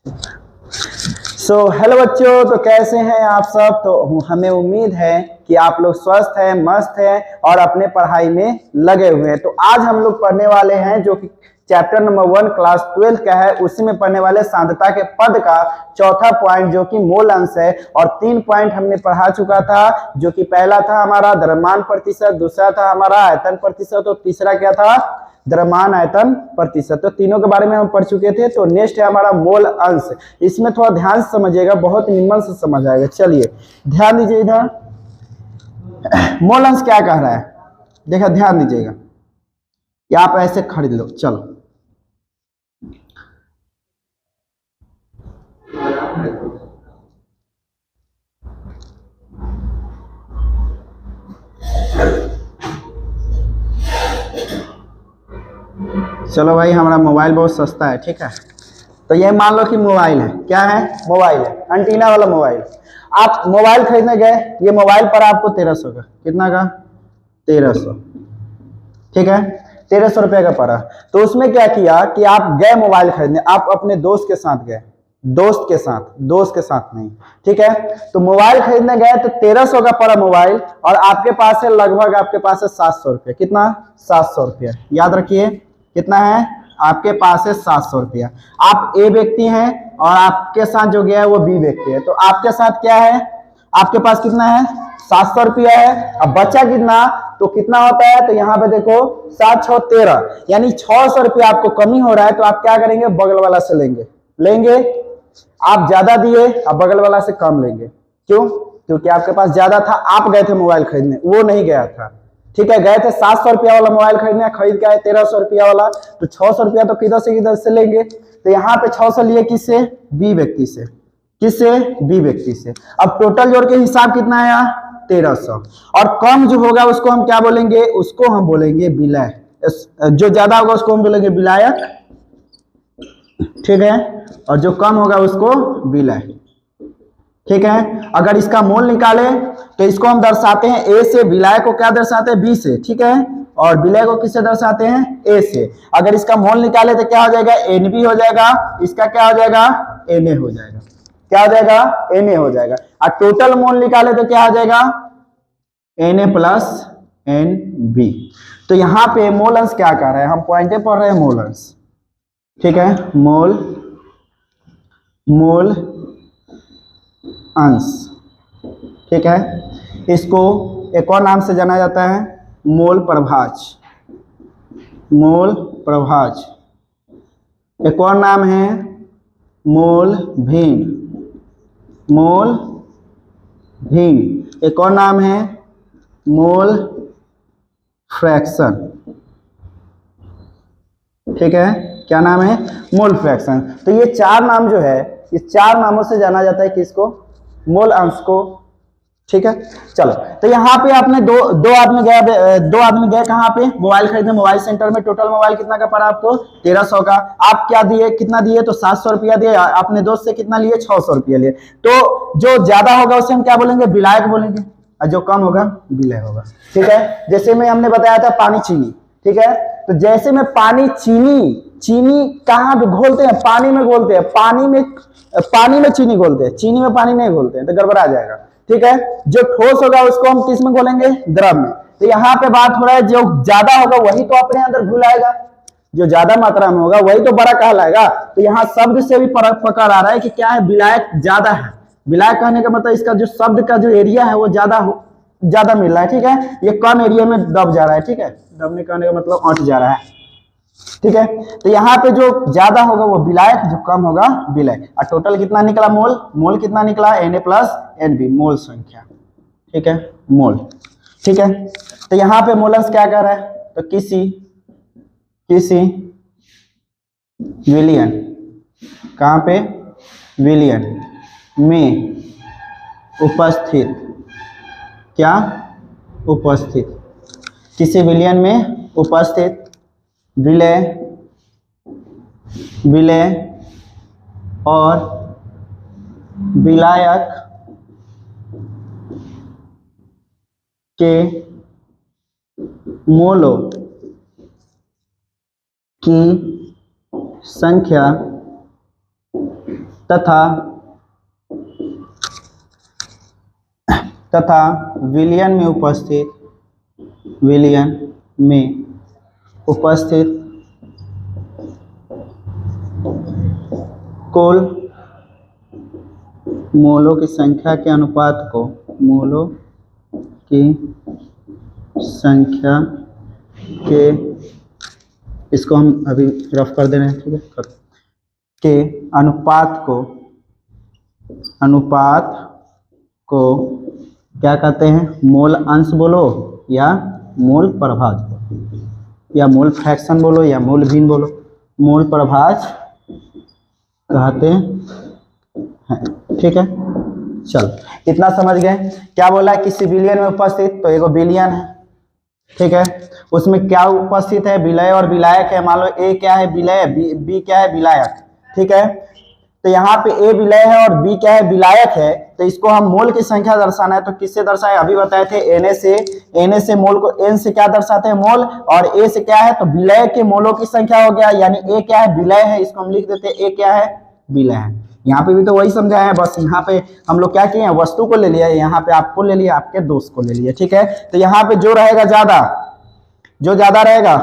Hello बच्चों, तो कैसे हैं आप सब। तो हमें उम्मीद है कि आप लोग स्वस्थ हैं, मस्त हैं और अपने पढ़ाई में लगे हुए हैं। तो आज हम लोग पढ़ने वाले हैं जो कि चैप्टर नंबर 1 क्लास 12 का है, उसी में पढ़ने वाले सांद्रता के पद का चौथा पॉइंट जो कि मूल अंश है। और 3 पॉइंट हमने पढ़ा चुका था, जो कि पहला था हमारा द्रव्यमान प्रतिशत, दूसरा था हमारा आयतन प्रतिशत और तीसरा क्या था, द्रव्यमान आयतन प्रतिशत। तो तीनों के बारे में हम पढ़ चुके थे। तो नेक्स्ट है हमारा मोल अंश। इसमें थोड़ा ध्यान से समझिएगा, बहुत निम्न से समझ आएगा। चलिए ध्यान दीजिए इधर। मोल अंश क्या कह रहा है, देखा, ध्यान दीजिएगा। या आप ऐसे खरीद लो, चलो। चलो भाई, हमारा मोबाइल बहुत सस्ता है, ठीक है। तो ये मान लो कि मोबाइल है, क्या है, मोबाइल है, एंटीना वाला मोबाइल। आप मोबाइल खरीदने गए, ये मोबाइल पर आपको 1300 का, कितना का, 1300, ठीक है, 1300 रुपये का पड़ा। तो उसमें क्या किया कि आप गए मोबाइल खरीदने, आप अपने दोस्त के साथ गए, दोस्त के साथ नहीं, ठीक है। तो मोबाइल खरीदने गए तो 1300 का पड़ा मोबाइल, और आपके पास है लगभग, आपके पास है 700 रुपये। कितना, 700 रुपये। याद रखिए कितना है, आपके पास है 700 रुपया। आप ए व्यक्ति हैं और आपके साथ जो गया है वो बी व्यक्ति है। तो आपके साथ क्या है, आपके पास कितना है, 700 रुपया है। अब बचा कितना, तो कितना होता है, तो यहाँ पे देखो 7 6 13, यानी 600 रुपया आपको कमी हो रहा है। तो आप क्या करेंगे, बगल वाला से लेंगे। आप ज्यादा दिए, अब बगल वाला से कम लेंगे। क्यों, क्योंकि आपके पास ज्यादा था, आप गए थे मोबाइल खरीदने, वो नहीं गया था, ठीक है। गए थे 700 रुपया वाला मोबाइल खरीदने, खरीद के आए 1300 रुपया वाला। तो 600 रुपया तो किधर से लेंगे। तो यहाँ पे 600 लिए किससे, बी व्यक्ति से, किससे, बी व्यक्ति से। अब टोटल जोड़ के हिसाब कितना आया, 1300। और कम जो होगा उसको हम क्या बोलेंगे, उसको हम बोलेंगे विलय। जो ज्यादा होगा उसको हम बोलेंगे विलायक, ठीक है। और जो कम होगा उसको विलय, ठीक है। अगर इसका मोल निकाले तो इसको हम दर्शाते हैं ए से, विलय को क्या दर्शाते हैं, बी से, ठीक है। और विलय को किससे दर्शाते हैं, ए से। अगर इसका मोल निकाले तो क्या हो जाएगा, एन बी हो जाएगा, इसका क्या हो जाएगा, एन ए हो जाएगा। क्या हो जाएगा, एन ए हो जाएगा। और टोटल मोल निकाले तो क्या हो जाएगा, N A plus N B. तो यहाँ पे मोल अंश क्या कर रहे हैं, हम पॉइंटे पढ़ रहे हैं मोल अंश, ठीक है। मोल अंश, ठीक है। इसको एक और नाम से जाना जाता है, मोल प्रभाज। एक और नाम है मोल भिन्न। एक और नाम है मोल फ्रैक्शन, ठीक है। क्या नाम है, मोल फ्रैक्शन। तो ये 4 नाम जो है, इस 4 नामों से जाना जाता है किसको, मोल अंश को, ठीक है। चलो, तो यहाँ पे आपने दो आदमी गए कहाँ पे, मोबाइल खरीदने, मोबाइल सेंटर में। टोटल मोबाइल कितना का पड़ा आपको, 1300 का। आप क्या दिए, कितना दिए, तो 700 रुपया दिए। अपने दोस्त से कितना लिए, 600 रुपया लिए। तो जो ज्यादा होगा उसे हम क्या बोलेंगे, विलायक बोलेंगे, और जो कम होगा विलय होगा, ठीक है। जैसे में हमने बताया था पानी चीनी, ठीक है। तो जैसे में पानी चीनी कहाँ पे घोलते हैं, पानी में घोलते हैं, पानी में चीनी घोलते हैं, चीनी में पानी नहीं घोलते हैं, तो गड़बड़ा जाएगा, ठीक है। जो ठोस होगा उसको हम किस में घोलेंगे, द्रव में। तो यहाँ पे बात हो रहा है, जो ज्यादा होगा वही तो अपने अंदर घुलाएगा, जो ज्यादा मात्रा में होगा वही तो बड़ा कहलाएगा। तो यहाँ शब्द से भी पकड़ आ रहा है कि क्या है, विलायक ज्यादा है। विलायक कहने का मतलब इसका जो शब्द का जो एरिया है वो ज्यादा मिल रहा है, ठीक है। ये कम एरिया में दब जा रहा है, ठीक है। दबने कहने का मतलब अंट जा रहा है, ठीक है। तो यहाँ पे जो ज्यादा होगा वो विलायक, जो कम होगा विलय। और टोटल कितना निकला, मोल कितना निकला, N A plus N B, mole संख्या, ठीक है, मोल, ठीक है। तो यहाँ पे मोल अंश क्या कर रहा है, तो किसी विलयन, कहाँ पे, विलयन में उपस्थित, क्या, उपस्थित, किसी विलयन में उपस्थित विलय और विलायक के मोलों की संख्या तथा तथा विलयन में उपस्थित कुल मोलों की संख्या के अनुपात को मोलों की संख्या के, इसको हम अभी रफ कर दे रहे हैं, ठीक है, के अनुपात को क्या कहते हैं, मोल अंश बोलो या मोल प्रभाज बोलो या मोल फ्रैक्शन बोलो या मोल भिन्न बोलो, मोल प्रभाज कहते हैं, ठीक है। चल इतना समझ गए। क्या बोला है, किसी विलयन में उपस्थित, तो एगो विलयन है, ठीक है, उसमें क्या उपस्थित है, विलय और विलायक है। मान लो ए क्या है, विलय, बी क्या है, विलायक, ठीक है। तो यहाँ पे ए विलय है और बी क्या है, विलायक है। तो इसको हम मोल की संख्या दर्शाना है, तो किससे दर्शाए, अभी बताए थे एन से मोल को, एन से क्या दर्शाते हैं, मोल, और ए से क्या है, तो विलय के मोलों की संख्या हो गया, यानी ए क्या है, विलय है, इसको हम लिख देते हैं ए क्या है, विलय है। यहाँ पे भी तो वही समझाया है, बस यहाँ पे हम लोग क्या किए हैं, वस्तु को ले लिया, यहाँ पे आपको ले लिया, आपके दोस्त को ले लिया, ठीक है। तो यहाँ पे जो रहेगा ज्यादा, जो ज्यादा रहेगा,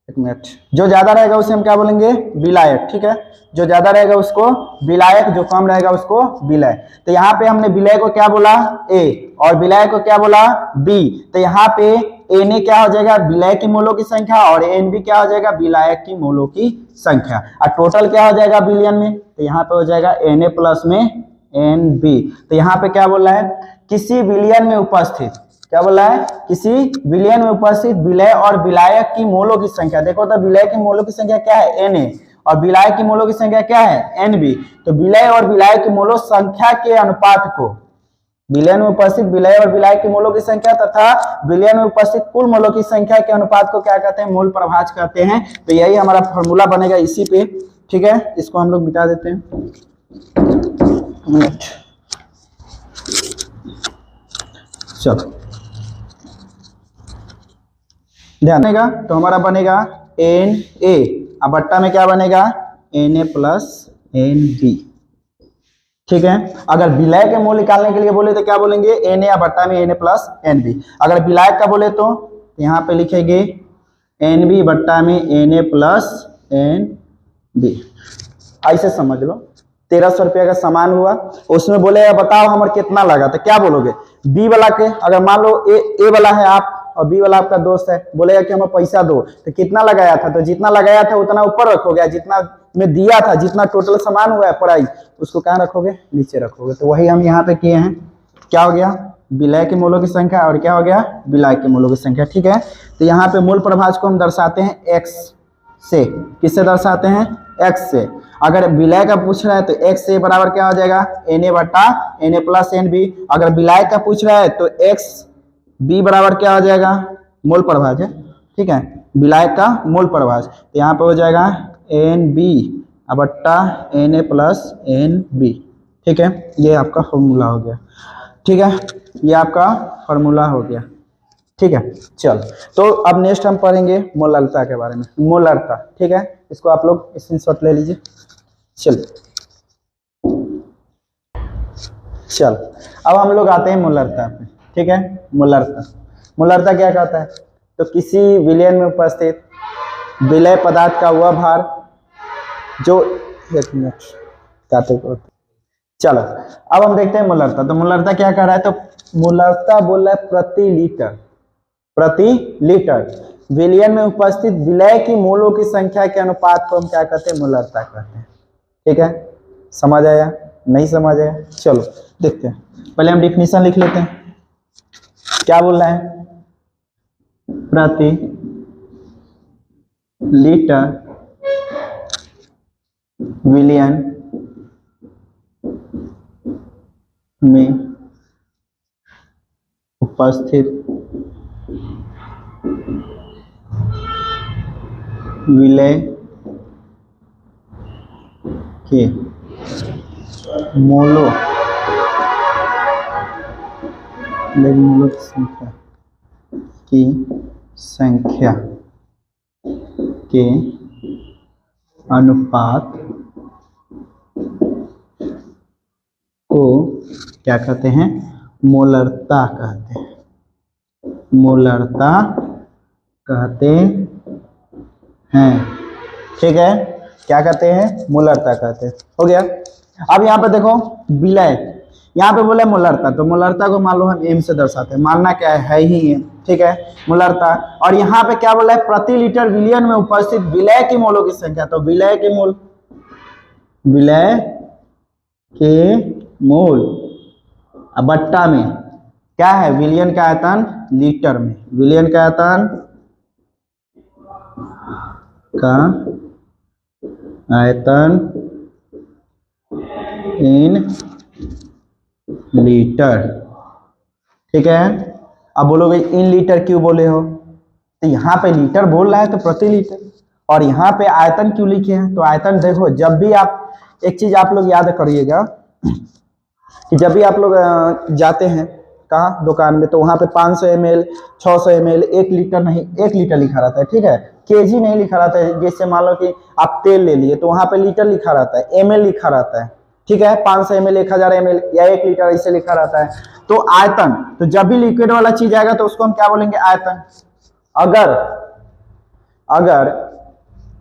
एक मिनट, जो ज्यादा रहेगा उसे हम क्या बोलेंगे, विलायक, ठीक है। जो ज्यादा रहेगा उसको विलायक, जो कम रहेगा उसको विलय। तो यहाँ पे हमने विलय को क्या बोला, ए, और विलय को क्या बोला, बी। तो यहाँ पे ए ने क्या हो जाएगा, विलय की मोलों की संख्या, और एन बी क्या हो जाएगा, विलायक की मोलों की संख्या, और टोटल क्या हो जाएगा विलयन में, तो यहाँ पे हो जाएगा एन ए प्लस में एन बी। तो यहाँ पे क्या बोला है, किसी विलयन में उपस्थित, क्या बोला है, किसी विलयन में उपस्थित विलय और विलायक की मोलों की संख्या। देखो तो विलय की मोलों की संख्या क्या है, एन ए, और विलायक की मोलों की संख्या क्या है, एन बी। तो विलय और विलायक की मोलों संख्या के अनुपात को, विलयन में उपस्थित विलय और विलायक की मोलों की संख्या तथा विलयन में उपस्थित कुल मोलों की संख्या के अनुपात को क्या कहते हैं, मोल प्रभाज कहते हैं। तो यही हमारा फॉर्मूला बनेगा इसी पे, ठीक है। इसको हम लोग मिटा देते हैं, चलो ध्यान देगा। तो हमारा बनेगा एन ए, अब बट्टा में क्या बनेगा, N A plus N B, ठीक है। अगर विलय के मोल निकालने के लिए बोले तो क्या बोलेंगे, एन ए, या बट्टा में N A plus N B. अगर विलायक का बोले तो यहाँ पे लिखेंगे एन बी बट्टा में N A plus N B. ऐसे समझ लो, 1300 रुपया का सामान हुआ, उसमें बोलेगा बताओ हमारा कितना लगा, तो क्या बोलोगे, बी वाला के, अगर मान लो ए वाला है आप और बी वाला आपका दोस्त है, बोलेगा कि हमें पैसा दो, तो कितना लगाया था, तो जितना लगाया था उतना ऊपर रखोगे, जितना में दिया था, जितना टोटल सामान हुआ है प्राइस, उसको कहाँ रखोगे, नीचे रखोगे। तो वही हम यहाँ पे किए हैं, क्या हो गया, विलय के मोलों की संख्या, और क्या हो गया, विलायक के मोलों की संख्या, ठीक है। तो यहाँ पे मूल प्रभाज को हम दर्शाते हैं एक्स से, किससे दर्शाते हैं, एक्स से। अगर विलय का पूछ रहा है तो एक्स से बराबर क्या हो जाएगा, एन ए बट्टा N A plus N B. अगर विलायक का पूछ रहा है तो एक्स बी बराबर क्या हो जाएगा, मोल प्रभाज है, ठीक है, विलायक का मोल प्रभाज। तो यहाँ पे हो जाएगा एन बी बट्टा N A plus N B, ठीक है। ये आपका फॉर्मूला हो गया, ठीक है, ये आपका फॉर्मूला हो गया, ठीक है। चल तो अब नेक्स्ट हम पढ़ेंगे मोलरता के बारे में, मोलरता, ठीक है। इसको आप लोग स्क्रीनशॉट ले लीजिए। चल अब हम लोग आते हैं मोलरता पे, ठीक है। मोलरता क्या कहता है, तो किसी विलयन में उपस्थित विलय पदार्थ का वह भार जो, एक मिनट काटे को, चलो अब हम देखते हैं मोलरता। तो मोलरता क्या कह रहा है, तो मोलरता बोल रहा है प्रति लीटर विलयन में उपस्थित विलय की मोलों की संख्या के अनुपात को हम क्या कहते हैं, मोलरता कहते हैं, ठीक है। समझ आया, नहीं समझ आया, चलो देखते हैं। पहले हम डिफिनीशन लिख लेते हैं, क्या बोल रहा है, प्रति लीटर विलयन में उपस्थित विलय के मोलों की संख्या के अनुपात को क्या कहते हैं? मोलरता कहते हैं, मोलरता कहते हैं। ठीक है, क्या कहते हैं? मोलरता कहते हैं। हो गया। अब यहाँ पे देखो विलय, यहाँ पे बोला मोलरता, तो मोलरता को मान लो हम एम से दर्शाते हैं, मानना क्या है ही है। ठीक है, मोलरता। और यहाँ पे क्या बोला है? प्रति लीटर विलयन में उपस्थित विलय के मोलों की संख्या, तो विलय के मोल, विलय के मोल अब बट्टा में क्या है? विलयन का आयतन लीटर में, विलयन का आयतन इन लीटर। ठीक है, अब बोलोगे इन लीटर क्यों बोले हो? तो यहाँ पे लीटर बोल रहा है तो प्रति लीटर, और यहाँ पे आयतन क्यों लिखे हैं? तो आयतन देखो, जब भी आप एक चीज आप लोग याद करिएगा कि जब भी आप लोग जाते हैं कहाँ? दुकान में, तो वहाँ पे 500 ml, 600 ml, 1 लीटर नहीं, 1 लीटर लिखा रहता है। ठीक है, केजी नहीं लिखा रहता है। जैसे मान लो कि आप तेल ले लिए तो वहाँ पे लीटर लिखा रहता है, ml लिखा रहता है। ठीक है, 500 ml, 1000 ml या 1 लीटर ऐसे लिखा रहता है। तो आयतन, तो जब भी लिक्विड वाला चीज आएगा तो उसको हम क्या बोलेंगे? आयतन। अगर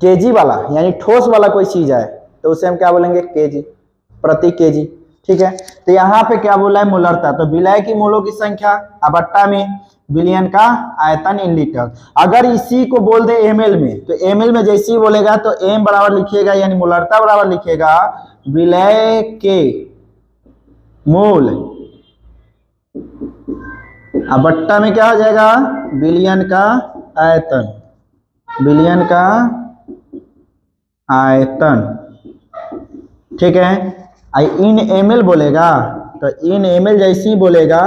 केजी वाला यानी ठोस वाला कोई चीज है तो उसे हम क्या बोलेंगे? केजी, प्रति केजी। ठीक है, तो यहाँ पे क्या बोला है? मोलरता, तो विलय की मोलों की संख्या बट्टा में विलयन का आयतन इन लीटर। अगर इसी को बोल दे ml में, तो ml में जैसे ही बोलेगा तो m बराबर लिखिएगा, यानी मोलरता बराबर लिखिएगा विलय के मोल, अब बट्टा में क्या हो जाएगा? विलयन का आयतन, विलयन का आयतन। ठीक है, इन ml बोलेगा तो इन ml जैसे ही बोलेगा,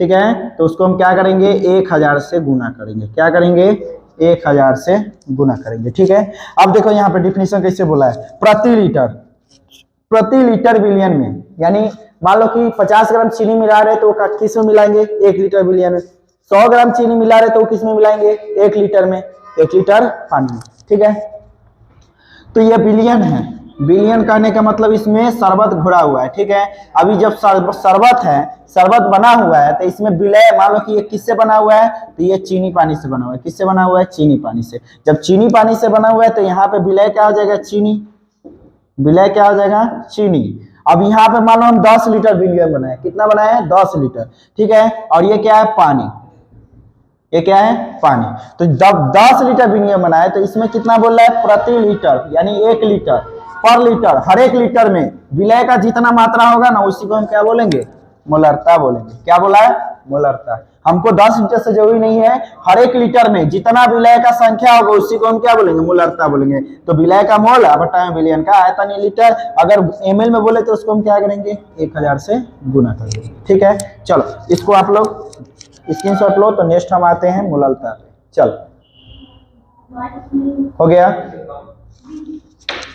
ठीक है, तो उसको हम क्या करेंगे? 1000 से गुना करेंगे। क्या करेंगे? 1000 से गुना करेंगे। ठीक है, अब देखो यहाँ पे डिफिनीशन कैसे बोला है? प्रति लीटर, प्रति लीटर विलयन में, यानी मान लो कि 50 ग्राम चीनी मिला रहे तो वो किस में मिलाएंगे? 1 लीटर विलयन में। 100 ग्राम चीनी मिला रहे तो वो किस में मिलाएंगे? 1 लीटर में, 1 लीटर पानी में। ठीक है, तो ये विलयन है। विलयन कहने का मतलब इसमें शरबत घोड़ा हुआ है। ठीक है, अभी जब शरबत है, शरबत बना हुआ है, तो इसमें विलय, मान लो कि ये किससे बना हुआ है? तो ये चीनी पानी से बना हुआ है। किससे बना हुआ है? चीनी पानी से। जब चीनी पानी से बना हुआ है तो यहाँ पे विलय क्या हो जाएगा? चीनी, विलय क्या हो जाएगा? चीनी। अब यहाँ पे मान लो हम 10 लीटर विलयन बनाए, कितना बनाए? 10 लीटर। ठीक है, और ये क्या है? पानी, ये क्या है? पानी। तो जब 10 लीटर विलयन बनाए तो इसमें कितना बोल रहा है? प्रति लीटर, यानी 1 लीटर पर लीटर, हर 1 लीटर में विलय का जितना मात्रा होगा ना उसी को हम क्या बोलेंगे? मोलरता बोलेंगे। क्या बोला है? मोलरता। हमको 10 लीटर से जरूरी नहीं है, हर 1 लीटर में जितना विलय का संख्या होगा उसी को हम क्या बोलेंगे? मोलरता बोलेंगे। तो विलय का मोल बटा विलयन का आयतन इन लीटर। अगर ml में बोले तो उसको हम क्या करेंगे? 1000 से गुना करेंगे। ठीक है, चलो इसको आप लोग स्क्रीनशॉट लो। तो नेक्स्ट हम आते हैं मोलरता। चलो, हो गया?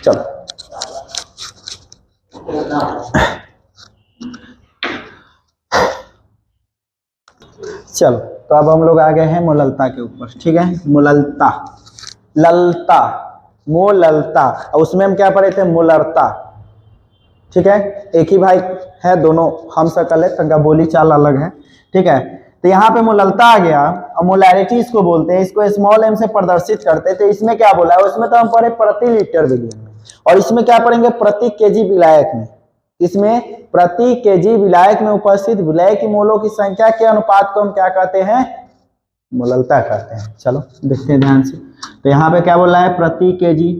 चलो, चलो तो अब हम लोग आ गए हैं मोललता के ऊपर। ठीक है, मोललता, ललता, मोललता, और उसमें हम क्या पढ़े थे? मोलरता। ठीक है, एक ही भाई है, दोनों हम सकल है, तंका बोली चाल अलग है। ठीक है, तो यहाँ पे मोललता आ गया, और मोलैरिटी इसको बोलते हैं, इसको स्मॉल m से प्रदर्शित करते हैं। तो इसमें क्या बोला है? उसमें तो हम पढ़े प्रति लीटर विलयन में, और इसमें क्या पढ़ेंगे? प्रति केजी विलायक में। इसमें प्रति केजी विलायक में उपस्थित विलय की मोलों की संख्या के अनुपात को हम क्या कहते हैं? मोललता कहते हैं। चलो देखते हैं ध्यान से। तो यहाँ पे क्या बोला है? प्रति केजी,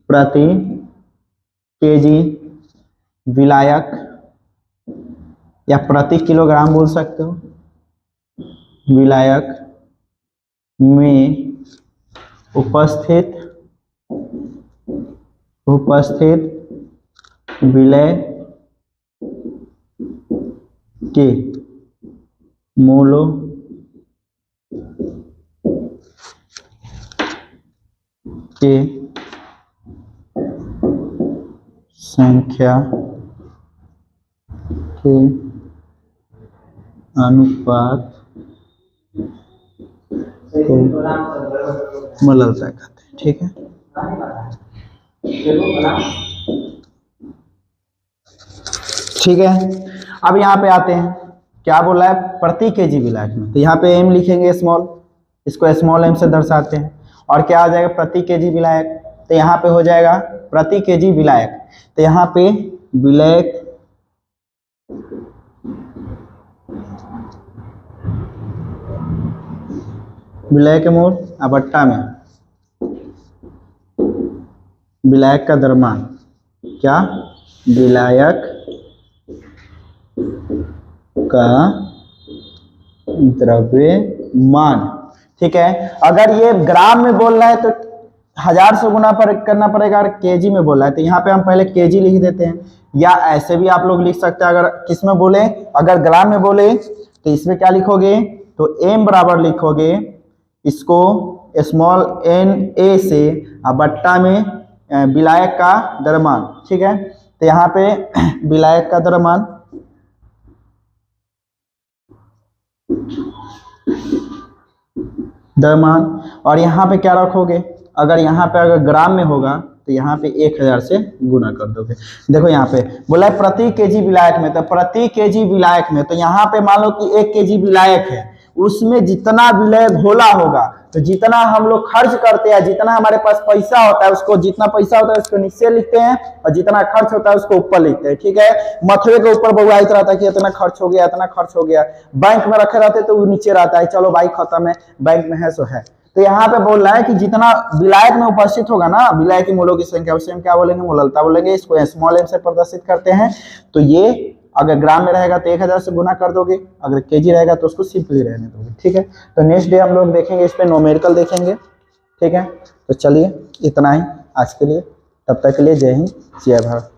प्रति केजी विलायक, या प्रति किलोग्राम बोल सकते हो, विलायक में उपस्थित विलय के मोलों के संख्या के अनुपात को मोललता कहते हैं। ठीक है, ठीक है। अब यहाँ पे आते हैं, क्या बोला है, प्रति केजी विलायक में, तो यहाँ पे एम लिखेंगे स्मॉल, इसको स्मॉल एम से दर्शाते हैं। और क्या आ जाएगा, प्रति केजी विलायक, तो यहाँ पे हो जाएगा प्रति केजी विलायक, तो यहाँ पे विलायक विलायक के मोल अबट्टा में विलायक का द्रव्यमान, क्या, विलायक का द्रव्यमान। ठीक है, अगर ये ग्राम में बोल रहा है तो 1000 से गुना पर करना पड़ेगा, अगर केजी में बोल रहा है तो यहाँ पे हम पहले केजी लिख देते हैं, या ऐसे भी आप लोग लिख सकते हैं। अगर किस में बोले, अगर ग्राम में बोले तो इसमें क्या लिखोगे, तो m बराबर लिखोगे इसको स्मॉल n a से बट्टा में विलायक का द्रव्यमान। ठीक है, तो यहाँ पे विलायक का द्रव्यमान और यहाँ पे क्या रखोगे, अगर यहाँ पे अगर ग्राम में होगा तो यहाँ पे 1000 से गुना कर दोगे। देखो यहाँ पे बोला है प्रति केजी विलायक में, तो प्रति केजी विलायक में, तो यहाँ पे मान लो कि 1 केजी विलायक है, उसमें जितना विलय घोला होगा, तो जितना हम लोग खर्च करते हैं, जितना हमारे पास पैसा होता है, उसको जितना पैसा होता है उसको नीचे लिखते हैं, और जितना खर्च होता है उसको ऊपर लिखते हैं। ठीक है, मथुरे के ऊपर बउआइत रहता है कि इतना खर्च हो गया, इतना खर्च हो गया, बैंक में रखे रहते तो वो नीचे रहता है, चलो भाई खत्म है, बैंक में है सो है। तो यहाँ पे बोल रहा है कि जितना विलायक में उपस्थित होगा ना, विलायक की मोलों की संख्या, उसे हम क्या बोलेंगे, मोललता बोलेंगे। इसको स्मॉल एम से प्रदर्शित करते हैं। तो ये अगर ग्राम में रहेगा तो 1000 से गुना कर दोगे, अगर केजी रहेगा तो उसको सिंपली रहने दोगे। ठीक है, तो नेक्स्ट डे हम लोग देखेंगे, इस पे न्यूमेरिकल देखेंगे। ठीक है, तो चलिए इतना ही आज के लिए, तब तक के लिए जय हिंद जय भारत।